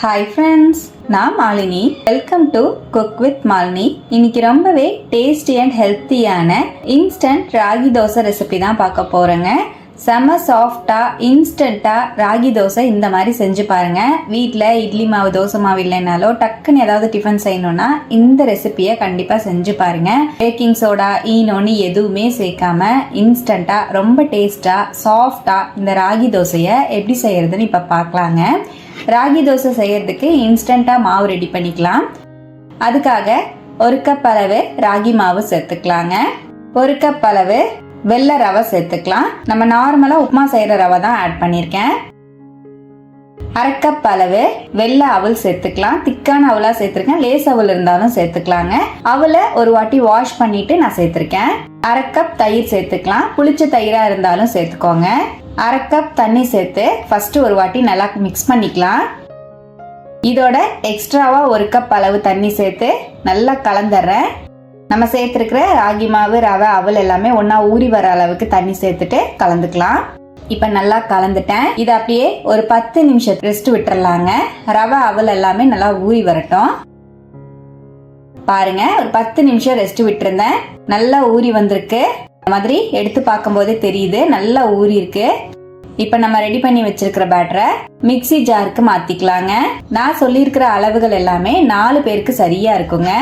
Hi friends, நான் Malini. Welcome to cook with Malini. இன்னைக்கு ரொம்பவே டேஸ்டி அண்ட் ஹெல்த்தியான இன்ஸ்டன்ட் ராகி தோசை ரெசிபி தான் பார்க்க போறேங்க. செம சாஃப்டா இன்ஸ்டண்டா ராகி தோசை இந்த மாதிரி செஞ்சு பாருங்க. வீட்டில் இட்லி மாவு தோசை மாவு இல்லைனாலோ டக்குன்னு ஏதாவது டிஃபன் செய்யணும்னா இந்த ரெசிபியை கண்டிப்பாக செஞ்சு பாருங்க. பேக்கிங் சோடா ஈனோன்னு எதுவுமே சேர்க்காம இன்ஸ்டண்டா ரொம்ப டேஸ்டா சாஃப்டா இந்த ராகி தோசையை எப்படி செய்யறதுன்னு இப்போ பார்க்கலாங்க. ராகி தோசை செய்யறதுக்கு இன்ஸ்டண்டா மாவு ரெடி பண்ணிக்கலாம். அதுக்காக 1 கப் அளவு ராகி மாவு சேர்த்துக்கலாங்க. 1 கப் அளவு வெள்ளை ரவை சேர்த்துக்கலாம். நம்ம நார்மலா உப்புமா செய்யற ரவை தான் ஆட் பண்ணிருக்கேன். 1/2 கப் அளவு வெள்ளை அவல் சேர்த்துக்கலாம். திக்கான அவலா சேர்த்திருக்கேன். லேஸ் அவல் இருந்தாலும் சேர்த்துக்கலாங்க. அவலை ஒரு வாட்டி வாஷ் பண்ணிட்டு நான் சேர்த்திருக்கேன். 1/2 கப் தயிர் சேர்த்துக்கலாம். புளிச்ச தயிரா இருந்தாலும் சேர்த்துக்கோங்க. 1/2 கப் தண்ணி சேர்த்து ஃபர்ஸ்ட் ஒரு வாட்டி நல்லா மிக்ஸ் பண்ணிக்கலாம். இதோட எக்ஸ்ட்ராவா 1 கப் அளவு தண்ணி சேர்த்து நல்லா கலந்துடுறேன். நம்ம சேர்த்துருக்கிற ராகி மாவு ரவை அவல் எல்லாமே ஒன்னா ஊறி வர அளவுக்கு தண்ணி சேர்த்துட்டு கலந்துக்கலாம். இப்ப நல்லா கலந்துட்டேன். இதை அப்படியே ஒரு 10 நிமிஷம் ரெஸ்ட் விட்டுறலாங்க. ரவை அவல் எல்லாமே நல்லா ஊறி வரட்டும். பாருங்க, ஒரு 10 நிமிஷம் ரெஸ்ட் விட்டுருந்தேன். நல்லா ஊறி வந்திருக்கு. இந்த மாதிரி எடுத்து பார்க்கும் போதே தெரியுது நல்லா ஊறி இருக்கு. இப்ப நம்ம ரெடி பண்ணி வச்சிருக்கிற பேட்டரை மிக்ஸி ஜாருக்கு மாத்திக்கலாங்க. நான் சொல்லியிருக்கிற அளவுகள் எல்லாமே 4 பேருக்கு சரியா இருக்குங்க.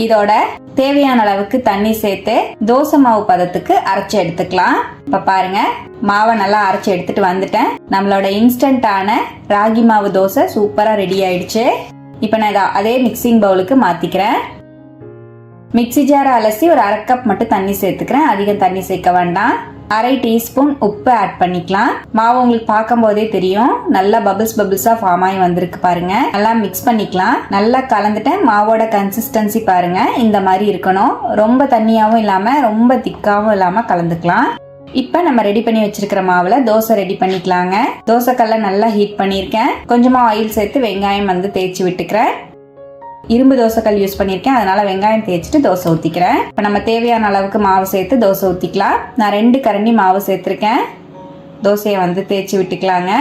இதோட தேவையான அளவுக்கு தண்ணி சேர்த்து தோசை மாவு பதத்துக்கு அரைச்சு எடுத்துக்கலாம். இப்ப பாருங்க, மாவை நல்லா அரைச்சு எடுத்துட்டு வந்துட்டேன். நம்மளோட இன்ஸ்டன்டான ராகி மாவு தோசை சூப்பரா ரெடி ஆயிடுச்சு. இப்ப நான் அதே மிக்சிங் பவுலுக்கு மாத்திக்கிறேன். மிக்ஸி ஜாரை அலசி ஒரு 1/2 கப் மட்டும் தண்ணி சேர்த்துக்கிறேன். அதிகம் தண்ணி சேர்க்க வேண்டாம். 1/2 டீஸ்பூன் உப்பு ஆட் பண்ணிக்கலாம். மாவு உங்களுக்கு பார்க்கும் போதே தெரியும் நல்லா பபிள்ஸா ஃபார்ம் ஆகி வந்திருக்கு பாருங்க. நல்லா மிக்ஸ் பண்ணிக்கலாம். நல்லா கலந்துட்டேன். மாவோட கன்சிஸ்டன்சி பாருங்க இந்த மாதிரி இருக்கணும். ரொம்ப தண்ணியாவும் இல்லாம ரொம்ப திக்காவும் இல்லாம கலந்துக்கலாம். இப்ப நம்ம ரெடி பண்ணி வச்சிருக்கிற மாவுல தோசை ரெடி பண்ணிக்கலாங்க. தோசை கல்ல நல்லா ஹீட் பண்ணிருக்கேன். கொஞ்சமா ஆயில் சேர்த்து வெங்காயம் தேய்ச்சி விட்டுக்கிறேன். இரும்பு தோசைக்கல் யூஸ் பண்ணிருக்கேன், அதனால வெங்காயம் தேய்ச்சிட்டு தோசை ஊத்திக்கிறேன். இப்ப நம்ம தேவையான அளவுக்கு மாவு சேர்த்து தோசை ஊத்திக்கலாம். நான் 2 கரண்டி மாவு சேர்த்திருக்கேன். தோசையை தேய்ச்சி விட்டுக்கலாங்க.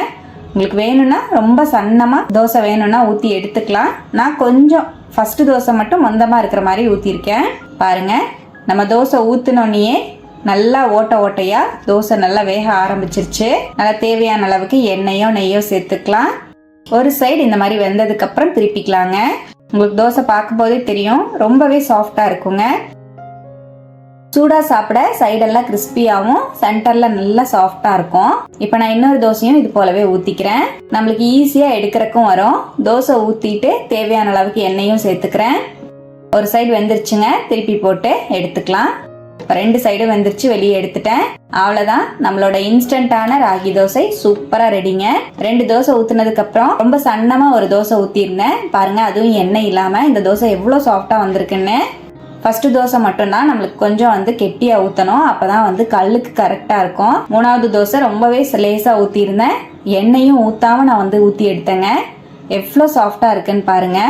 உங்களுக்கு வேணும்னா ரொம்ப சன்னமா தோசை வேணும்னா ஊத்தி எடுத்துக்கலாம். நான் கொஞ்சம் ஃபர்ஸ்ட் தோசை மட்டும் மொந்தமா இருக்கிற மாதிரி ஊத்திருக்கேன். பாருங்க, நம்ம தோசை ஊத்துனோன்னே நல்லா ஓட்டையா தோசை நல்லா வேக ஆரம்பிச்சிருச்சு. நல்லா தேவையான அளவுக்கு எண்ணெயோ நெய்யோ சேர்த்துக்கலாம். ஒரு சைடு இந்த மாதிரி வெந்ததுக்கு அப்புறம் திருப்பிக்கலாங்க. உங்களுக்கு தோசை பார்க்கும் போதே தெரியும் ரொம்பவே சாஃப்டா இருக்குங்க. சூடா சாப்பிட சைடெல்லாம் கிறிஸ்பியாவும் சென்டர்ல நல்லா சாஃப்டா இருக்கும். இப்ப நான் இன்னொரு தோசையும் இது போலவே ஊத்திக்கிறேன். நம்மளுக்கு ஈஸியா எடுக்கிறக்கும் வரும். தோசை ஊத்திட்டு தேவையான அளவுக்கு எண்ணெயும் சேர்த்துக்கிறேன். ஒரு சைடு வெந்துருச்சுங்க, திருப்பி போட்டு எடுத்துக்கலாம். இப்ப 2 சைடும் வெந்துருச்சு, வெளியே எடுத்துட்டேன். அவ்வளவுதான், நம்மளோட இன்ஸ்டன்டான ராகி தோசை சூப்பரா ரெடிங்க. 2 தோசை ஊத்துனதுக்கு அப்புறம் ரொம்ப சன்னமா ஒரு தோசை ஊத்திருந்தேன் பாருங்க. அதுவும் எண்ணெய் இல்லாம இந்த தோசை எவ்வளவு சாஃப்டா வந்திருக்குன்னு. ஃபர்ஸ்ட் தோசை மட்டும் தான் நம்மளுக்கு கொஞ்சம் கெட்டியா ஊத்தணும். அப்பதான் கல்லுக்கு கரெக்டா இருக்கும். 3வது தோசை ரொம்பவே லேசா ஊத்திருந்தேன். எண்ணெயும் ஊத்தாம நான் ஊத்தி எடுத்தேங்க. எவ்வளவு சாஃப்டா இருக்குன்னு பாருங்க.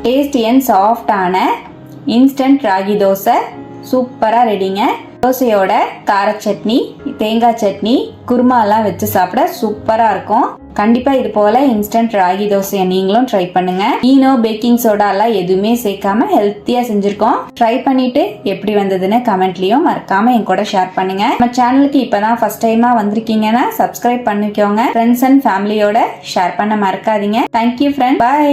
டேஸ்டி அண்ட் சாஃப்டான இன்ஸ்டன்ட் ராகி தோசை சூப்பரா ரெடிங்க. தோசையோட கார சட்னி, தேங்காய் சட்னி, குருமா எல்லாம் வச்சு சாப்பிட சூப்பரா இருக்கும். கண்டிப்பா இது போல இன்ஸ்டன்ட் ராகி தோசையை நீங்களும் ட்ரை பண்ணுங்க. ஈனோ பேக்கிங் சோடா எல்லாம் எதுவுமே சேர்க்காம ஹெல்த்தியா செஞ்சிருக்கோம். ட்ரை பண்ணிட்டு எப்படி வந்ததுன்னு கமெண்ட்லயும் மறக்காம என் கூட ஷேர் பண்ணுங்க. நம்ம சேனலுக்கு இப்பதான் ஃபர்ஸ்ட் டைமா வந்திருக்கீங்கன்னா சப்ஸ்கிரைப் பண்ணிக்கோங்க. ஃப்ரெண்ட்ஸ் அண்ட் ஃபேமிலியோட ஷேர் பண்ண மறக்காதீங்க. Thank you friend, by.